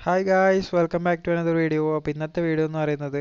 Hi guys, welcome back to another video. അപ്പോൾ ഇന്നത്തെ video എന്ന് പറയുന്നത്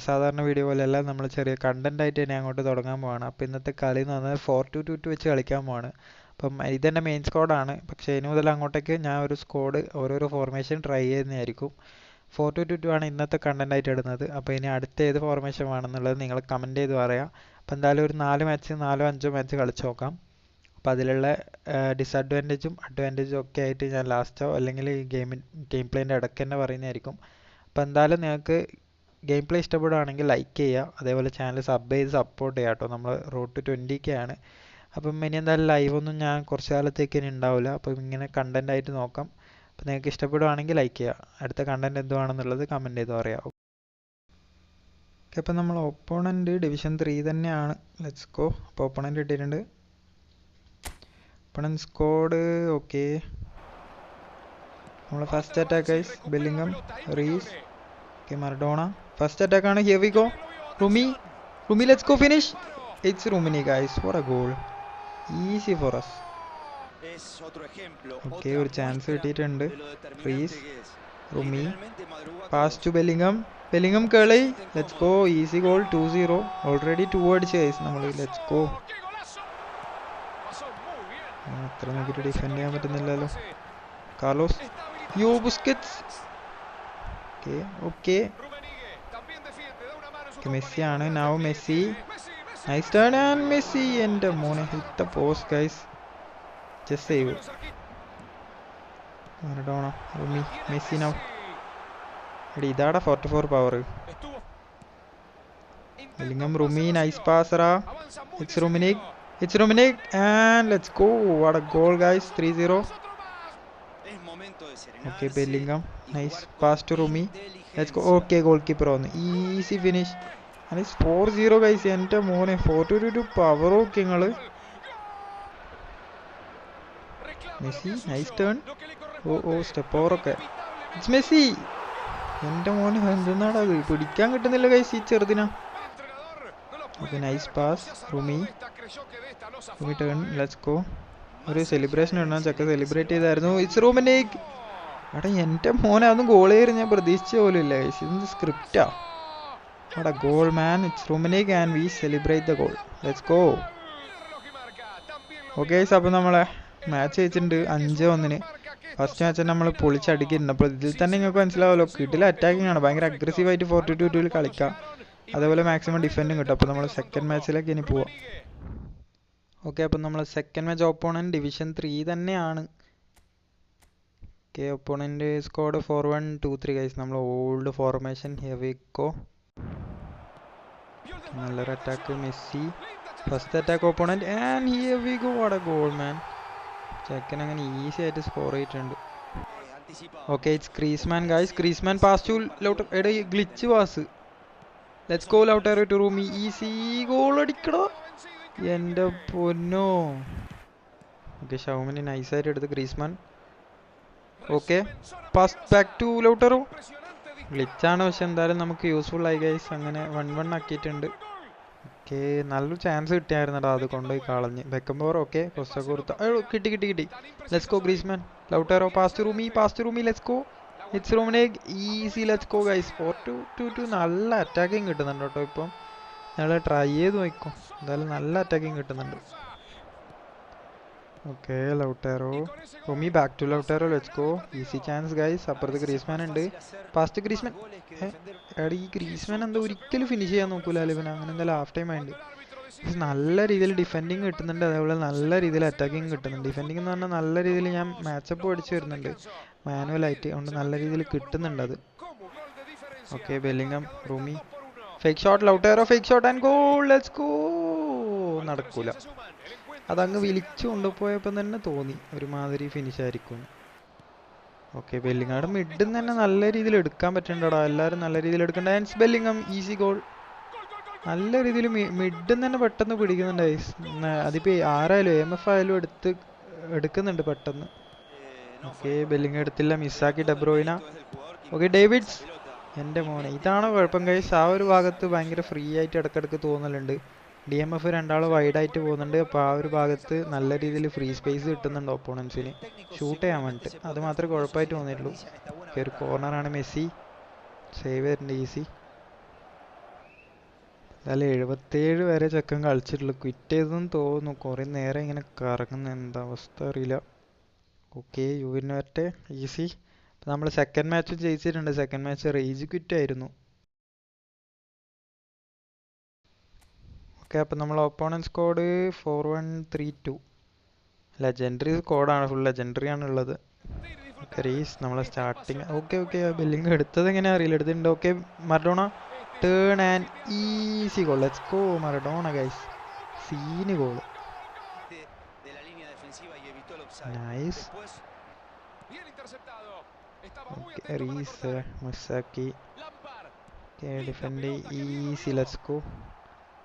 സാധാരണ വീഡിയോ പോലെയല്ല, നമ്മൾ ചെറിയ കണ്ടന്റ് ആയിട്ട് തന്നെ അങ്ങോട്ട് തുടങ്ങാൻ പോവാണ്. അപ്പോൾ ഇന്നത്തെ കളി എന്ന് പറഞ്ഞാൽ 4-2-2 വെച്ച് കളിക്കാൻ പോവാണ്. അപ്പം ഇതെൻ്റെ മെയിൻ സ്ക്വാഡാണ്. പക്ഷേ ഇനി മുതൽ അങ്ങോട്ടേക്ക് ഞാൻ ഒരു സ്ക്വാഡ് ഓരോരോ ഫോർമേഷൻ ട്രൈ ചെയ്യുന്നതായിരിക്കും. 4-2-2 ആണ് ഇന്നത്തെ കണ്ടന്റ് ആയിട്ട് ഇടുന്നത്. അപ്പോൾ ഇനി അടുത്ത ഏത് ഫോർമേഷൻ വേണമെന്നുള്ളത് നിങ്ങൾ കമൻറ്റ് ചെയ്ത് പറയാം. അപ്പോൾ എന്തായാലും ഒരു 4 മാച്ച് 4-5 മാച്ച് കളിച്ച് നോക്കാം. അപ്പോൾ അതിലുള്ള ഡിസഡ്വാൻറ്റേജും അഡ്വാൻറ്റേജും ഒക്കെ ആയിട്ട് ഞാൻ ലാസ്റ്റോ അല്ലെങ്കിൽ ഈ ഗെയിം പ്ലേൻ്റെ ഇടയ്ക്ക് തന്നെ പറയുന്നതായിരിക്കും. അപ്പോൾ എന്തായാലും നിങ്ങൾക്ക് ഗെയിം പ്ലേ ഇഷ്ടപ്പെടുകയാണെങ്കിൽ ലൈക്ക് ചെയ്യുക, അതേപോലെ ചാനൽ സബ് ചെയ്ത് സപ്പോർട്ട് ചെയ്യുക കേട്ടോ. നമ്മൾ റോഡ് ടു 20K ആണ്. അപ്പം ഇനി എന്തായാലും ലൈവൊന്നും ഞാൻ കുറച്ച് കാലത്തേക്ക് ഇനി ഉണ്ടാവില്ല. അപ്പം ഇങ്ങനെ കണ്ടന്റ് ആയിട്ട് നോക്കാം. അപ്പോൾ നിങ്ങൾക്ക് ഇഷ്ടപ്പെടുകയാണെങ്കിൽ ലൈക്ക് ചെയ്യുക. അടുത്ത കണ്ടന്റ് എന്തുവാണെന്നുള്ളത് കമൻറ്റ് ചെയ്ത് പറയാം. ഓക്കെ, അപ്പം നമ്മൾ ഒപ്പോണൻറ്റ് ഡിവിഷൻ 3 തന്നെയാണ്. Let's go. അപ്പോൾ ഒപ്പോണൻറ്റ് ഇട്ടിട്ടുണ്ട്. Opponent squad okay. നമ്മളെ first attack guys, Bellingham, Reece, okay, Maradona. First അറ്റാക്കാണ്. Here we go. Rumi let's go finish. It's Rummenigge guys, what a goal, easy for us. Okay, ഒരു chance കിട്ടിയിട്ടുണ്ട്. Reece, Rumi, pass to Bellingham കേളി, let's go, easy goal, 2-0. Already 2 അടിച്ച് guys നമ്മൾ. Let's go. അത്ര നോക്കിയിട്ട് defend ചെയ്യാൻ പറ്റുന്നില്ലല്ലോ. Carlos, യോ ബുസ്കറ്റ്സ്. ഓക്കെ മെസ്സി ആണ്. Now Messi, nice turn and Messi. എൻ്റെ മോനെ, hit the post guys, just save. Maradona, Rumi, Messi. Now എടി ഇതാടാ 44 പവർ. ബെല്ലിംഗം, റുമി, നൈസ് പാസറാ. It's Romanic and let's go. What a goal guys, 3-0. Okay, Bellingham, nice pass to Rumi. Let's go. Okay, goalkeeper on. Easy finish. And it's 4-0 guys. എൻ്റെ മോനെ, 4-2 power. Okay നിങ്ങള്. Messi, nice turn. Oh step over ഒക്കെ. It's Messi. എൻ്റെ മോനെ, എന്തെന്നാടാ പിടിക്കാൻ കിട്ടുന്നില്ല guys ഈ ചെറുതിനാ. Okay, nice pass. Rumi turn, let's go. ഒരു സെലിബ്രേഷൻ ഉണ്ടോ, ചെക്ക സെലിബ്രേറ്റ് ചെയ്തായിരുന്നു. It's Rummenigge. എടാ എൻ്റെ മോനെ, അതൊന്നും ഗോൾ ചെയ്ത് ഞാൻ പ്രതീക്ഷിച്ച പോലും ഇല്ല ഗൈസ്. ഇത് സ്ക്രിപ്റ്റാ. എടാ goal man, it's Rummenigge and we celebrate the goal. Let's go. Okay guys, അപ്പോൾ നമ്മളെ മാച്ച് ജയിച്ചിട്ടുണ്ട് 5-1. ഫസ്റ്റ് മാച്ച് നമ്മൾ പൊളിച്ചടിക്കുന്നുണ്ട്. അപ്പോൾ ഇതിൽ തന്നെ നിങ്ങൾക്ക് മനസ്സിലാവുമല്ലോ, കിടില അറ്റാക്കിംഗ് ആണ്. ഭയങ്കര അഗ്രസീവായിട്ട് 4-2-2 കളിക്കാം. അതേപോലെ മാക്സിമം ഡിഫെൻഡും കിട്ടും. അപ്പോൾ നമ്മൾ സെക്കൻഡ് മാച്ചിലേക്ക് ഇനി പോവാം. ഓക്കെ, അപ്പം നമ്മൾ സെക്കൻഡ് മാച്ച് ഓപ്പോണൻറ്റ് ഡിവിഷൻ 3 തന്നെയാണ്. Okay, opponent squad 4-1-2-3 guys. നമ്മൾ old formation. Here we go. നല്ലൊരു attack. Messi, first attack opponent and here we go. What a goal man. ചെക്കൻ അങ്ങനെ ഈസി ആയിട്ട് സ്കോർ ചെയ്തിട്ടുണ്ട്. Okay, it's Griezmann guys. Griezmann pass to Lautaro. എടാ glitch pass. Let's go Lautaro to Rumi. Easy goal അടിക്കടോ, എൻ്റെ പൊന്നോ. Okay, ഷൗമിനി നൈസായിട്ട് എടുത്ത് Griezmann. Okay, pass back to Lautaro. ഗ്ലിച്ചാണ്, പക്ഷെ എന്തായാലും നമുക്ക് യൂസ്ഫുൾ ആയി ഗൈസ്. അങ്ങനെ 1-1 ആക്കിയിട്ടുണ്ട്. ഓക്കെ, നല്ലൊരു ചാൻസ് കിട്ടിയായിരുന്നടാ, അത് കൊണ്ടുപോയി കളഞ്ഞ്. ബെക്കംബോർ. ഓക്കെ, കിട്ടി. Let's go Griezmann. Lautaro, pass to Rumi, let's go. It's Rummenigge, easy. Let's go guys. 4-2 നല്ല അറ്റാക്കിങ് കിട്ടുന്നുണ്ട് കേട്ടോ. ഇപ്പം ഞങ്ങൾ ട്രൈ ചെയ്ത് നോക്കും. എന്തായാലും നല്ല അറ്റാക്കിങ് കിട്ടുന്നുണ്ട്. ഓക്കെ, ലൗട്ടറോ, റൂമി, back to Lautaro. Let's go. Easy chance guys. അപ്പുറത്ത് ഗ്രീസ്മാൻ ഉണ്ട്. Past Griezmann. എടാ ഈ ഗ്രീസ്മാൻ എന്താ ഒരിക്കലും ഫിനിഷ് ചെയ്യാൻ നോക്കൂല ഇവൻ. അങ്ങനെ എന്തായാലും ഹാഫ് ടൈം ആയിട്ട് നല്ല രീതിയിൽ ഡിഫെൻഡിങ് കിട്ടുന്നുണ്ട്. അതേപോലെ നല്ല രീതിയിൽ അറ്റാക്കിങ് കിട്ടുന്നുണ്ട്. ഡിഫെൻഡിങ് എന്ന് പറഞ്ഞാൽ നല്ല രീതിയിൽ ഞാൻ മാച്ചപ്പ് അടിച്ച് വരുന്നുണ്ട് മാനുവലായിട്ട്. അതുകൊണ്ട് നല്ല രീതിയിൽ കിട്ടുന്നുണ്ട് അത്. Okay, Bellingham, Rumi, fake shot. Lautaro, fake shot and goal. Let's go. നടക്കൂല. അതങ്ങ് വിളിച്ചു കൊണ്ടുപോയപ്പോൾ തന്നെ തോന്നി ഒരുമാതിരി ഫിനിഷ് ആയിരിക്കും. ഓക്കെ, ബെല്ലിംഗം മിഡിൽ തന്നെ നല്ല രീതിയിൽ എടുക്കാൻ പറ്റുന്നുണ്ടോ. എല്ലാവരും നല്ല രീതിയിൽ എടുക്കണ്ട. And Bellingham, easy goal. നല്ല രീതിയിൽ മിഡിൽ തന്നെ പെട്ടെന്ന് പിടിക്കുന്നുണ്ട്. അതിപ്പോൾ ആരായാലും AMF ആയാലും എടുക്കുന്നുണ്ട് പെട്ടെന്ന്. ഓക്കെ, ബെല്ലിംഗം എടുത്തില്ല, മിസ്സാക്കി. ഡെബ്രോയിന. Okay, David's. എൻ്റെ മോനെ, ഇതാണ് കുഴപ്പം ഗൈസ്. ആ ഒരു ഭാഗത്ത് ഭയങ്കര ഫ്രീ ആയിട്ട് ഇടയ്ക്കിടയ്ക്ക് തോന്നലുണ്ട്. DMF രണ്ടാളും വൈഡായിട്ട് പോകുന്നുണ്ട്. അപ്പോൾ ആ ഒരു ഭാഗത്ത് നല്ല രീതിയിൽ ഫ്രീ സ്പേസ് കിട്ടുന്നുണ്ട് ഒപ്പോണൻസിന് ഷൂട്ട് ചെയ്യാൻ വേണ്ടിയിട്ട്. അത് മാത്രമേ കുഴപ്പമായിട്ട് തോന്നിയിട്ടുള്ളൂ. ഓക്കെ ഒരു കോർണറാണ്. മെസ്സി സേവ് വരുന്നുണ്ട്. ഈസി. എന്തായാലും 77 വരെ ചെക്കൻ കളിച്ചിട്ടുള്ളൂ. ക്വിറ്റ് ചെയ്തെന്ന് തോന്നുന്നു. കുറേ നേരം ഇങ്ങനെ കറങ്ങുന്ന എന്താ അവസ്ഥ അറിയില്ല. ഓക്കെ യുവിന് വരട്ടെ. ഈസി. നമ്മൾ സെക്കൻഡ് മാച്ച് ജയിച്ചിട്ടുണ്ട്. സെക്കൻഡ് മാച്ച് റേജ് ക്വിറ്റ് ആയിരുന്നു. ഓക്കെ അപ്പം നമ്മൾ ഓപ്പോണൻറ്റ് സ്കോഡ് 4132 ലെജൻഡറി സ്കോഡാണ്. ഫുൾ ലെജൻഡറി ആണ് ഉള്ളത്. ഓക്കെ റീസ് നമ്മളെ സ്റ്റാർട്ടിങ്. ഓക്കെ ബില്ലിങ് എടുത്തത് എങ്ങനെയാ അറിയില്ല. എടുത്തിട്ടുണ്ട്. Okay Maradona turn and easy goal. Let's go Maradona guys. Scene goal. Nice. Okay Reece മിസ്സാക്കി. Defend easy. Let's go.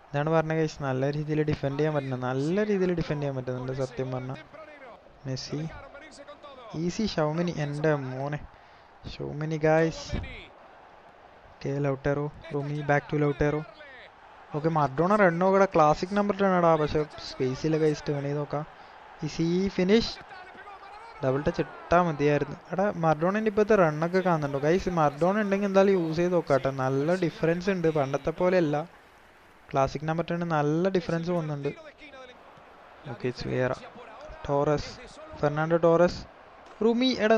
ഇതാണ് പറഞ്ഞ ഗൈസ്, നല്ല രീതിയിൽ ഡിഫെൻഡ് ചെയ്യാൻ പറ്റുന്നത്. നല്ല രീതിയിൽ ഡിഫെൻഡ് ചെയ്യാൻ പറ്റുന്നുണ്ട് സത്യം പറഞ്ഞ. Messi easy. ഷൗമിനി എൻ്റെ മോനെ. Tchouameni guys. Okay Lautaro. റൂമി back to Lautaro. Okay Maradona റണ്ണോ കൂടെ ക്ലാസിക് നമ്പർ ടേണടാ. പക്ഷെ സ്പേസിലെ ഗൈസ് ടേൺ ചെയ്ത് നോക്കാം. Easy finish. ഡബിൾ ടച്ച് ഇട്ടാൽ മതിയായിരുന്നു. എടാ മർഡോണിൻ്റെ ഇപ്പോഴത്തെ റണ്ണൊക്കെ കാണുന്നുണ്ടോ ഗൈസ്? മർഡോണ ഉണ്ടെങ്കിൽ എന്തായാലും യൂസ് ചെയ്ത് നോക്കാട്ടെ. നല്ല ഡിഫറൻസ് ഉണ്ട്, പണ്ടത്തെ പോലെയല്ല. ക്ലാസിക് നമ്പർ ടേൺ നല്ല ഡിഫറൻസ് വന്നുണ്ട്. Okay Vieira. Torres. Fernando Torres. റൂമി. എടാ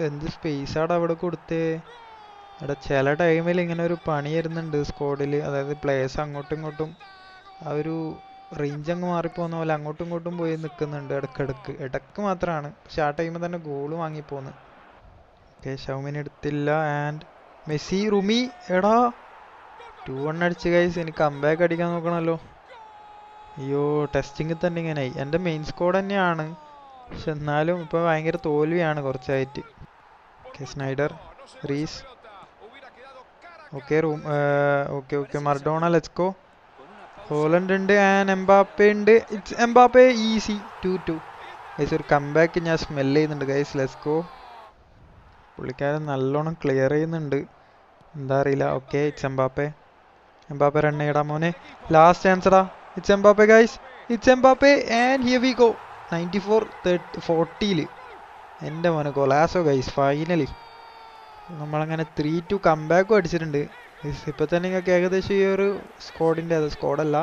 എന്ത് സ്പേസാടാ അവിടെ കൊടുത്തേ. എടാ ചില ടൈമിൽ ഇങ്ങനെ ഒരു പണി വരുന്നുണ്ട് സ്ക്വാഡിൽ. അതായത് പ്ലേയേഴ്സ് അങ്ങോട്ടും ഇങ്ങോട്ടും ആ ഒരു റേഞ്ച് അങ്ങ് മാറിപ്പോകുന്ന പോലെ അങ്ങോട്ടും ഇങ്ങോട്ടും പോയി നിൽക്കുന്നുണ്ട് ഇടക്ക് മാത്രമാണ്. പക്ഷെ ആ ടൈമിൽ തന്നെ ഗോൾ വാങ്ങിപ്പോന്ന്. ഓക്കെ ഷൗമിന് എടുത്തില്ല. And Messi. റുമി. എടാ 2-1 അടിച്ച് ഗൈസ്. എനിക്ക് കംബാക്ക് അടിക്കാൻ നോക്കണമല്ലോ. അയ്യോ ടെസ്റ്റിങ്ങിൽ തന്നെ ഇങ്ങനെയായി. എൻ്റെ മെയിൻ സ്ക്വാഡ് തന്നെയാണ്, പക്ഷെ എന്നാലും ഇപ്പോൾ ഭയങ്കര തോൽവിയാണ് കുറച്ചായിട്ട്. Okay Sneijder. Reece. Okay okay Maradona. Let's go. Haaland ഉണ്ട് ആൻഡ് എംബാപ്പെ ഉണ്ട്. It's Mbappe. Easy 2-2 guys. ഒരു കംബാക്ക് ഞാൻ സ്മെൽ ചെയ്യുന്നുണ്ട് ഗൈസ്. Let's go. പുള്ളിക്കാരൻ നല്ലോണം ക്ലിയർ ചെയ്യുന്നുണ്ട്, എന്താ അറിയില്ല. Okay it's Mbappe. Mbappe run ചെയ്യടാ മോനെ. ലാസ്റ്റ് ചാൻസടാ. It's Mbappe guys. It's Mbappe and here we go. 94-40 എൻ്റെ മോനെ കൊലാസോ ഗൈസ്. ഫൈനലി നമ്മളങ്ങനെ 3-2 കംബാക്കും അടിച്ചിട്ടുണ്ട്. ഇപ്പം തന്നെ നിങ്ങൾക്ക് ഏകദേശം ഈ ഒരു സ്ക്വാഡല്ല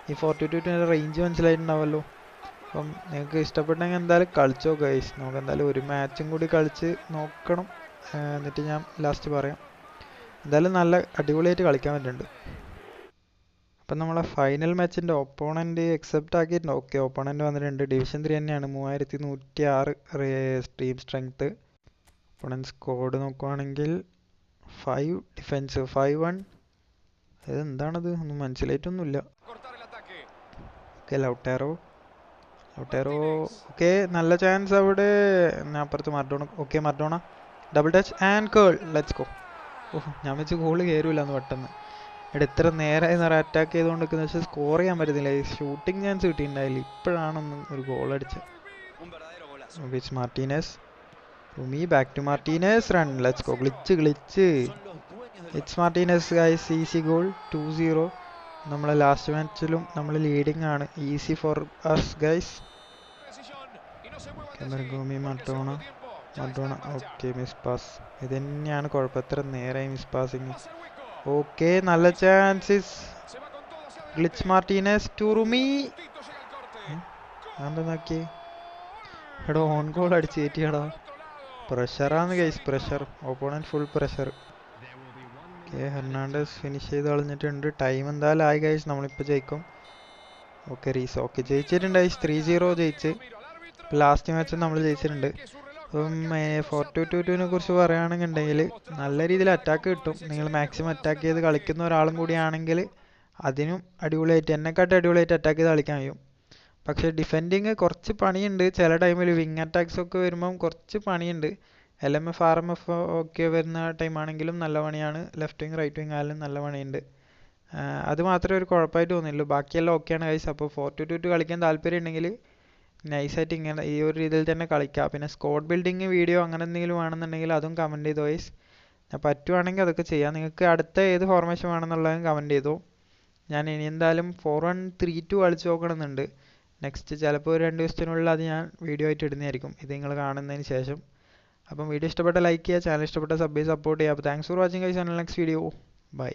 ഈ 42-ൻ്റെ റേഞ്ച് മനസ്സിലായിട്ടുണ്ടാവുമല്ലോ. അപ്പം നിങ്ങൾക്ക് ഇഷ്ടപ്പെട്ടെങ്കിൽ എന്തായാലും കളിച്ചോ ഗൈസ്. നമുക്ക് എന്തായാലും ഒരു മാച്ചും കൂടി കളിച്ച് നോക്കണം, എന്നിട്ട് ഞാൻ ലാസ്റ്റ് പറയാം. എന്തായാലും നല്ല അടിപൊളിയായിട്ട് കളിക്കാൻ പറ്റുന്നുണ്ട്. അപ്പം നമ്മളെ ഫൈനൽ മാച്ചിൻ്റെ ഒപ്പോണൻറ്റ് എക്സെപ്റ്റ് ആക്കിയിട്ടുണ്ട്. ഓക്കെ ഒപ്പോണൻറ്റ് വന്നിട്ടുണ്ട്. ഡിവിഷൻ 3 തന്നെയാണ്. 3106 ടീം സ്ട്രെങ്ത്ത്. ഒപ്പോണൻറ്റ് സ്ക്വാഡ് നോക്കുവാണെങ്കിൽ 5 ഡിഫെൻസ് 5-1. ഇതെന്താണത് ഒന്നും മനസ്സിലായിട്ടൊന്നുമില്ല. ഓക്കെ ലൗട്ടേറോ. ഓക്കെ നല്ല ചാൻസ് അവിടെ. അപ്പുറത്ത് Maradona. Okay Maradona double touch and curl. Let's go. ഞാൻ വെച്ച് ഗോള് കയറില്ല എന്ന് പെട്ടെന്ന്. ഇവിടെ എത്ര നേരമായി നിറയെ അറ്റാക്ക് ചെയ്തുകൊണ്ട് നിൽക്കുന്നത്, പക്ഷേ സ്കോർ ചെയ്യാൻ പറ്റുന്നില്ല. Shooting chance കിട്ടിയിട്ടുണ്ടായില്ല. ഇപ്പോഴാണൊന്ന് ഒരു ഗോൾ അടിച്ചത്. വിച്ച് മാർട്ടീനസ്. റുമി back to Martinez. Run. Let's go. Glitch. It's Martinez guys. Easy goal. 2-0. നമ്മളെ ലാസ്റ്റ് മാച്ചിലും നമ്മൾ ലീഡിങ് ആണ്. Easy for us guys. Maradona. Okay miss pass. ഇത് തന്നെയാണ് കുഴപ്പം. എത്ര നേരമായി മിസ് പാസിങ്. ഓക്കെ നല്ല ചാൻസസ്. ഗ്ലിച്ച് മാർട്ടീനസ് ടു റുമി. എന്താ നോക്കി. എടാ ഓൺ ഗോൾ അടിച്ച് കയറ്റിയാടാ. പ്രഷറാണ് guys. Pressure. Opponent full pressure. Okay Hernandez finish ചെയ്ത് കളഞ്ഞിട്ടുണ്ട്. ടൈം എന്തായാലും ആയി ഗൈസ്. നമ്മളിപ്പോൾ ജയിക്കും. Okay Reece. ഓക്കെ ജയിച്ചിട്ടുണ്ട് ഗൈസ്. 3-0 ജയിച്ച്. ലാസ്റ്റ് മാച്ച് നമ്മൾ ജയിച്ചിട്ടുണ്ട്. അപ്പം 4222 കുറിച്ച് പറയുകയാണെന്നുണ്ടെങ്കിൽ നല്ല രീതിയിൽ അറ്റാക്ക് കിട്ടും. നിങ്ങൾ മാക്സിമം അറ്റാക്ക് ചെയ്ത് കളിക്കുന്ന ഒരാളും കൂടിയാണെങ്കിൽ അതിനും അടിപൊളിയായിട്ട്, എന്നെക്കാട്ടും അടിപൊളിയായിട്ട് അറ്റാക്ക് ചെയ്ത് കളിക്കാൻ കഴിയും. പക്ഷേ ഡിഫെൻഡിങ് കുറച്ച് പണിയുണ്ട്. ചില ടൈമിൽ വിങ് അറ്റാക്സ് ഒക്കെ വരുമ്പം കുറച്ച് പണിയുണ്ട്. LMF RMF ഒക്കെ വരുന്ന ടൈമാണെങ്കിലും നല്ല പണിയാണ്. ലെഫ്റ്റ് വിങ് റൈറ്റ് വിങ് ആയാലും നല്ല പണിയുണ്ട്. അത് മാത്രമേ ഒരു കുഴപ്പമായിട്ട് തോന്നിയുള്ളൂ. ബാക്കിയെല്ലാം ഓക്കെയാണ് ഗൈസ്. അപ്പോൾ 4222 കളിക്കാൻ താല്പര്യം ഉണ്ടെങ്കിൽ നൈസായിട്ട് ഇങ്ങനെ ഈ ഒരു രീതിയിൽ തന്നെ കളിക്കുക. പിന്നെ സ്ക്വാഡ് ബിൽഡിങ് വീഡിയോ അങ്ങനെ എന്തെങ്കിലും വേണമെന്നുണ്ടെങ്കിൽ അതും കമൻറ്റ് ചെയ്തോ ഗൈസ്. പറ്റുവാണെങ്കിൽ അതൊക്കെ ചെയ്യാം. നിങ്ങൾക്ക് അടുത്ത ഏത് ഫോർമേഷൻ വേണമെന്നുള്ളതും കമൻറ്റ് ചെയ്തോ. ഞാൻ ഇനി എന്തായാലും 4132 കളിച്ച് നോക്കണമെന്നുണ്ട്. നെക്സ്റ്റ് ചിലപ്പോൾ ഒരു 2 ദിവസത്തിനുള്ളിൽ അത് ഞാൻ വീഡിയോ ആയിട്ട് ഇടുന്നതായിരിക്കും, ഇത് നിങ്ങൾ കാണുന്നതിന് ശേഷം. അപ്പം വീഡിയോ ഇഷ്ടപ്പെട്ട ലൈക്ക് ചെയ്യുക, ചാനൽ ഇഷ്ടപ്പെട്ട സബ് സപ്പോർട്ട് ചെയ്യുക. അപ്പോൾ thanks for watching guys. Next video bye.